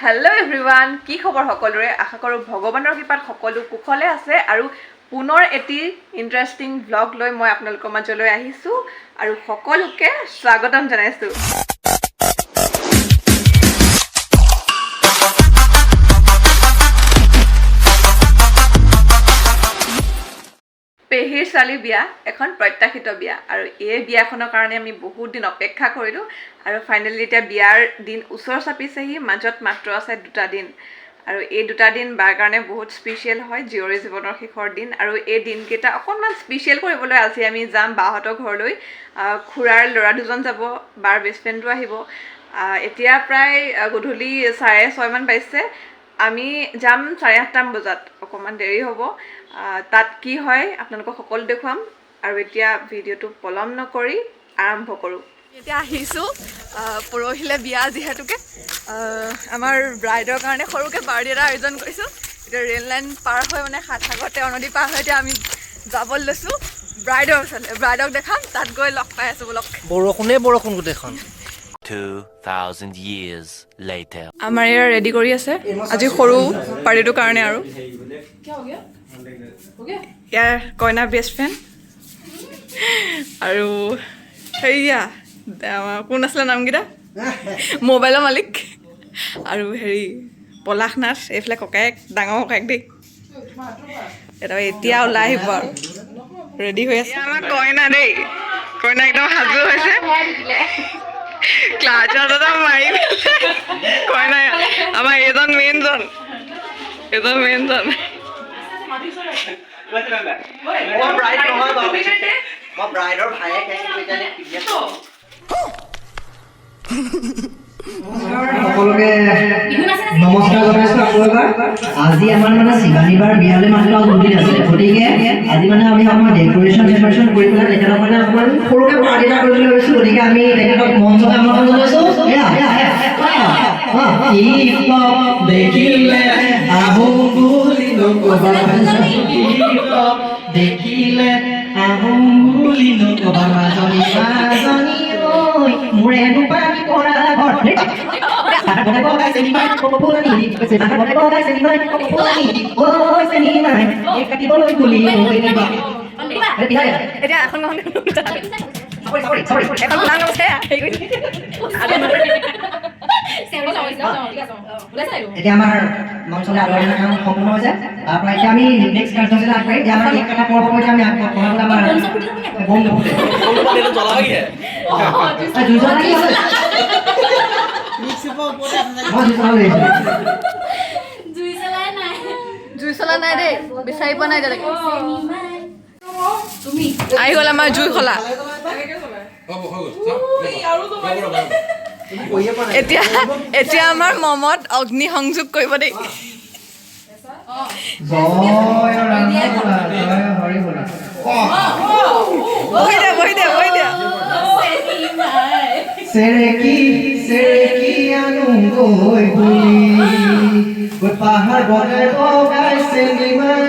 Hello everyone, কি খবৰ সকলোৰে আশা কৰো ভগৱানৰ কৃপাত সকলো কুশলে আছে আৰু পুনৰ এটি ইন্টাৰেষ্টিং ব্লগ লৈ মই আপোনালোকৰ মাজলৈ আহিছো আৰু সকলোকে স্বাগতম জনাইছো পেহিৰ চালি বিয়া এখন প্ৰত্যাশিত বিয়া আৰু এই বিয়াখনৰ কাৰণে আমি বহুত দিন অপেক্ষা কৰিলো আৰু ফাইনালি এতিয়া বিয়াৰ দিন ওচৰ চাপিছেহি মাজত মাত্ৰ আছে দুটা দিন আৰু এই দুটা দিন বাৰ কাৰণে বহুত স্পেশাল হয় জিয়ৰী জীৱনৰ শেষৰ দিন আৰু এই দিনকেইটা অকণমান স্পেশাল কৰিবলৈ আজি আমি যাম বাহঁতৰ ঘৰলৈ খুৰাৰ ল'ৰা দুজন যাব বাৰ বেষ্ট ফ্ৰেণ্ডো আহিব এতিয়া প্ৰায় গধূলি 6:30 মান পাইছে আমি যাম 8:30 বজাত অকণমান দেৰি হ'ব তাত কি হয় আপোনালোকক সকলো দেখুৱাম আৰু এতিয়া ভিডিঅ'টো পলম নকৰি আৰম্ভ কৰোঁ এতিয়া আহিছোঁ পৰহিলে বিয়া যিহেতুকে আমাৰ ব্ৰাইডৰ কাৰণে সৰুকৈ পাৰ্টি এটা আয়োজন কৰিছোঁ এতিয়া ৰেল লাইন পাৰ হৈ মানে সাগৰ তেৰ নদী পাৰ হৈ এতিয়া আমি যাবলৈ লৈছোঁ ব্ৰাইডৰ ওচৰলৈ ব্ৰাইডক দেখাম তাত গৈ লগ পাই আছোঁ বোলক বৰষুণ গোটেইখন 2000 years later আমাৰ ইয়াৰ ৰেডি কৰি আছে আজি সৰু পাৰ্টিটোৰ কাৰণে আৰু ইয়াৰ কইনা বেষ্ট ফ্ৰেণ্ড আৰু সেয়া কোন আছিলে নামকেইটা মোবাইলৰ মালিক আৰু হেৰি পলাশ নাথ এইফালে ককায়েক ডাঙৰ ককায়েক দেই এতিয়া ওলাই আহিব আৰু ৰেডি হৈ আছে আমাৰ কইনা দেই কইনা একদম সাজু হৈছে ক্লাছত মাৰি কইনা আমাৰ এজন মেইনজন সকলোকে নমস্কাৰ জনাইছোঁ আকৌ এবাৰ আজি আমাৰ মানে শিৱানীবাৰ বিয়ালৈ মাত্ৰ দুদিন আছে গতিকে আজি মানে আমি অকণমান ডেকৰেশ্যন কৰি পেলাই তেখেতক মানে অকণমান সৰুকৈ পাৰ্টি এটা কৰিবলৈ লৈছোঁ গতিকে আমি তেখেতক মঞ্চলৈ আমন্ত্ৰণ জনাইছোঁ দেখিলে আহোঁ বুলি নকবা দেখিলে আহোঁ বুলি নকবা মাজনী মোৰে দুপানী পৰা ঘৰ এতিয়া এখন এতিয়া আমাৰ মঞ্চলৈ আদৰণি কাম সম্পূৰ্ণ হৈছে তাৰপৰা এতিয়া আমি নেক্সট কাৰ্যসূচীলৈ আগবাঢ়ি এতিয়া আমাৰ এক এটা পৰ্ব এতিয়া আমি আগবঢ়াবলৈ আমাৰ বম নুফুটে দুজন লাগি আছে জুই চলা নাই দেই বিচাৰি পোৱা নাই এতিয়ালৈকে আহি গ'ল আমাৰ জুই খলা এতিয়া এতিয়া আমাৰ মমত অগ্নি সংযোগ কৰিব দেই বহি দে চেৰেকি আনো গৈ পাহাৰ বনাই বগাইছে নিমাই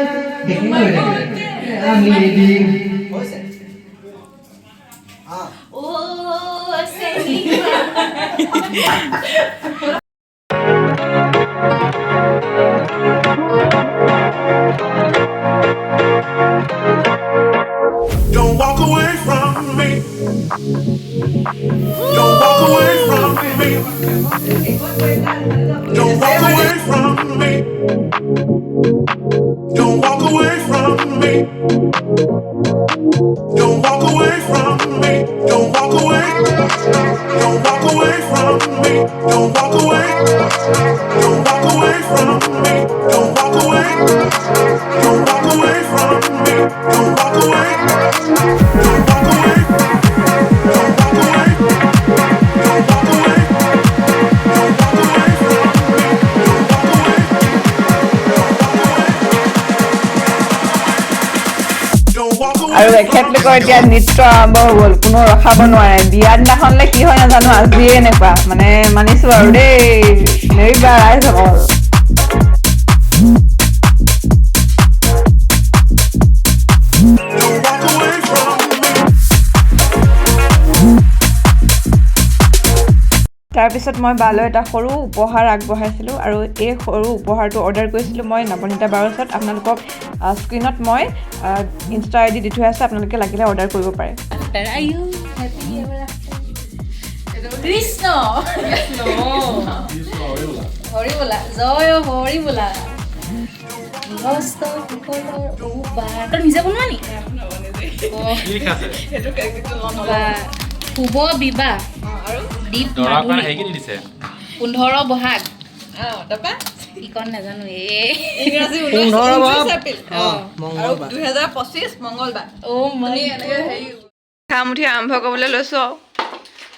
আমি দিম Don't walk away from me. Don't walk away from me. Don't walk away from me. Don't walk away from me. Don't walk away from me. Don't walk away. Don't walk away from me. Don't walk away. Don't walk away from me. Don't walk away. Don't walk away from me. Don't walk away. Don't walk away. Don't walk away. Don't walk away. Don't walk away from me. Don't walk away. Don't walk away. আৰু এখেতলোকৰ এতিয়া নৃত্য আৰম্ভ হৈ গ'ল কোনো ৰখাব নোৱাৰে বিয়া দিনাখনলৈ কি হয় নাজানো আজিয়ে এনেকুৱা মানে মানিছো আৰু দেই নেৰিবা ৰাইজ সকল তাৰপিছত মই বালৈ এটা সৰু উপহাৰ আগবঢ়াইছিলোঁ আৰু এই সৰু উপহাৰটো অৰ্ডাৰ কৰিছিলোঁ মই নৱনীতা বাৰ ওচৰত। আপোনালোকক স্ক্ৰীণত মই ইনষ্টা আইডি দি থৈ আছে, আপোনালোকে লাগিলে অৰ্ডাৰ কৰিব পাৰে। কৃষ্ণ হৰি বোলা জয় হৰি বোলা গৃহস্থ কুশলৰ উবাৰ তই নিজে বনোৱা নি শুভ বিবাহ দীপ মাধুৰী 15 বহাগ ইকন নাজানো ইংৰাজী 15 এপ্ৰিল মংগলবাৰ 2025 মংগলবাৰ। অ' খামুঠি আৰম্ভ কৰিবলৈ লৈছোঁ আৰু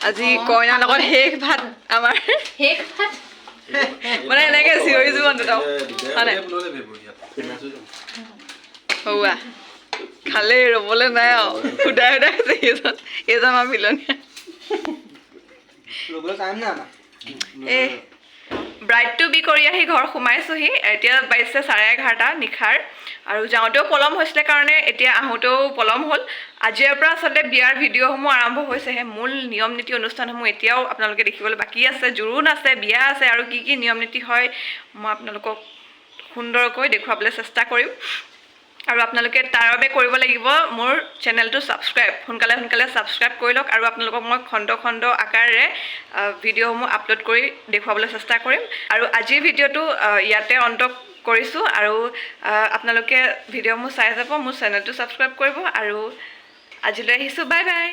আজি কইনাৰ লগত শেষ ভাত আমাৰ শেষ ভাত মানে এনেকৈ চিঞৰি জীৱন দুটাও মানে হৌৱা খালে ৰ'বলৈ নাই আৰু সুদাই সুদাই আছে এইজন আমাৰ ভিলনীয়া এই ব্ৰাইড টু বি কৰি আহি ঘৰ সোমাইছোঁহি। এতিয়া বাজিছে 11:30 নিশাৰ আৰু যাওঁতেও পলম হৈছিলে কাৰণে এতিয়া আহোঁতেও পলম হ'ল। আজিৰ পৰা আচলতে বিয়াৰ ভিডিঅ'সমূহ আৰম্ভ হৈছেহে। মূল নিয়ম নীতি অনুষ্ঠানসমূহ এতিয়াও আপোনালোকে দেখিবলৈ বাকী আছে। জোৰোণ আছে, বিয়া আছে আৰু কি কি নিয়ম নীতি হয় মই আপোনালোকক সুন্দৰকৈ দেখুৱাবলৈ চেষ্টা কৰিম। আৰু আপোনালোকে তাৰ বাবে কৰিব লাগিব মোৰ চেনেলটো ছাবস্ক্ৰাইব, সোনকালে ছাবস্ক্ৰাইব কৰি লওক। আৰু আপোনালোকক মই খণ্ড খণ্ড আকাৰেৰে ভিডিঅ'সমূহ আপলোড কৰি দেখুৱাবলৈ চেষ্টা কৰিম। আৰু আজিৰ ভিডিঅ'টো ইয়াতে অন্ত কৰিছোঁ আৰু আপোনালোকে ভিডিঅ'সমূহ চাই যাব, মোৰ চেনেলটো ছাবস্ক্ৰাইব কৰিব আৰু আজিলৈ আহিছোঁ, বাই বাই।